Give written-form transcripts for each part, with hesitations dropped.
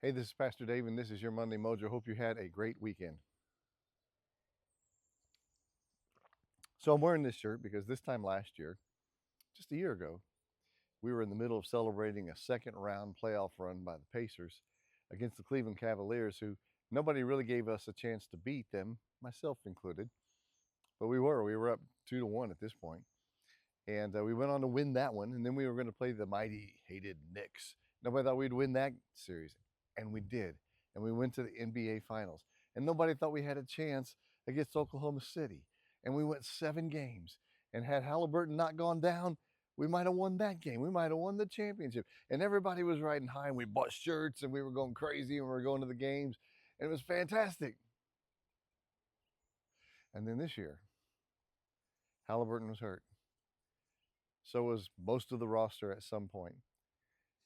Hey, this is Pastor Dave, and this is your Monday Mojo. Hope you had a great weekend. So I'm wearing this shirt because this time last year, just a year ago, we were in the middle of celebrating a second round playoff run by the Pacers against the Cleveland Cavaliers, who nobody really gave us a chance to beat them, myself included. But we were up 2-1 at this point. And we went on to win that one, and then we were going to play the mighty hated Knicks. Nobody thought we'd win that series, and we did. And we went to the NBA Finals, and nobody thought we had a chance against Oklahoma City. And we went 7 games, and had Halliburton not gone down, we might have won that game. We might have won the championship. And everybody was riding high, and we bought shirts, and we were going crazy, and we were going to the games, and it was fantastic. And then this year, Halliburton was hurt. So was most of the roster at some point.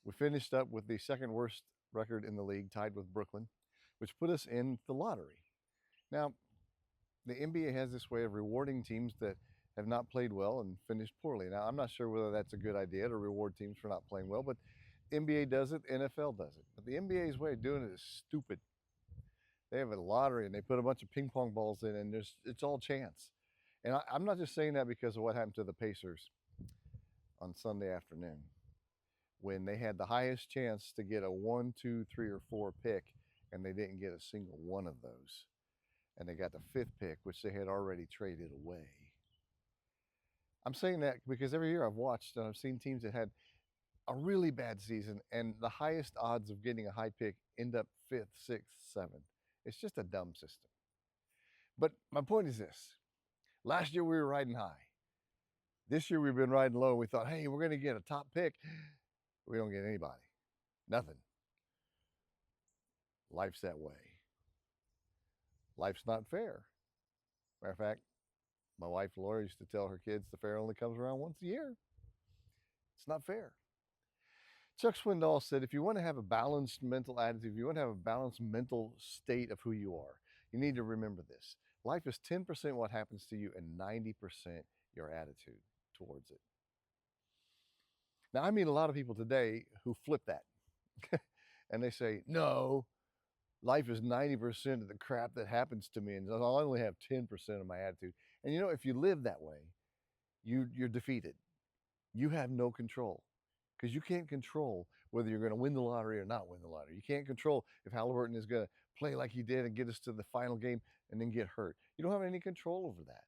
We finished up with the second worst record in the league, tied with Brooklyn, which put us in the lottery. Now, the NBA has this way of rewarding teams that have not played well and finished poorly. Now, I'm not sure whether that's a good idea to reward teams for not playing well, but NBA does it, NFL does it. But the NBA's way of doing it is stupid. They have a lottery and they put a bunch of ping pong balls in, and it's all chance. And I'm not just saying that because of what happened to the Pacers on Sunday afternoon, when they had the highest chance to get a 1, 2, 3, or 4 pick, and they didn't get a single one of those. And they got the 5th pick, which they had already traded away. I'm saying that because every year I've watched and I've seen teams that had a really bad season, and the highest odds of getting a high pick end up 5th, 6th, 7th. It's just a dumb system. But my point is this: last year we were riding high. This year we've been riding low. We thought, hey, we're going to get a top pick. We don't get anybody. Nothing. Life's that way. Life's not fair. Matter of fact, my wife Laura used to tell her kids the fair only comes around once a year. It's not fair. Chuck Swindoll said, if you want to have a balanced mental attitude, if you want to have a balanced mental state of who you are, you need to remember this. Life is 10% what happens to you and 90% your attitude towards it. Now, I meet a lot of people today who flip that. And they say, no, life is 90% of the crap that happens to me, and I'll only have 10% of my attitude. And if you live that way, you're defeated. You have no control, because you can't control whether you're going to win the lottery or not win the lottery. You can't control if Halliburton is going to play like he did and get us to the final game and then get hurt. You don't have any control over that.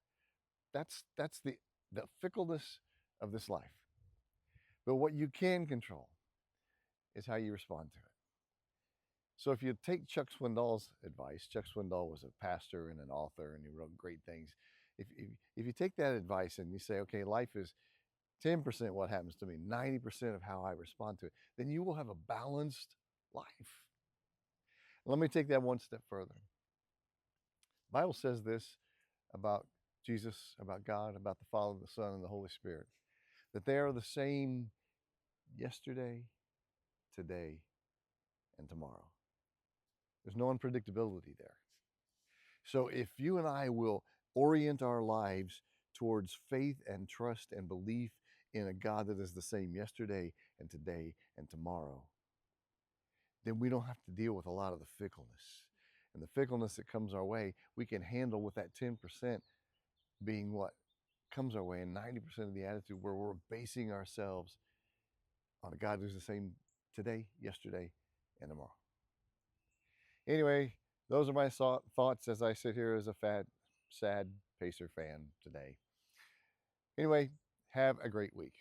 That's the fickleness of this life. But what you can control is how you respond to it. So if you take Chuck Swindoll's advice, Chuck Swindoll was a pastor and an author, and he wrote great things. If you take that advice and you say, okay, life is 10% what happens to me, 90% of how I respond to it, then you will have a balanced life. Let me take that one step further. The Bible says this about Jesus, about God, about the Father, the Son, and the Holy Spirit, that they are the same yesterday, today, and tomorrow. There's no unpredictability there. So if you and I will orient our lives towards faith and trust and belief in a God that is the same yesterday and today and tomorrow, then we don't have to deal with a lot of the fickleness. And the fickleness that comes our way, we can handle with that 10% being what comes our way, and 90% of the attitude where we're basing ourselves on a God who's the same today, yesterday, and tomorrow. Anyway, those are my thoughts as I sit here as a sad Pacer fan today. Anyway, have a great week.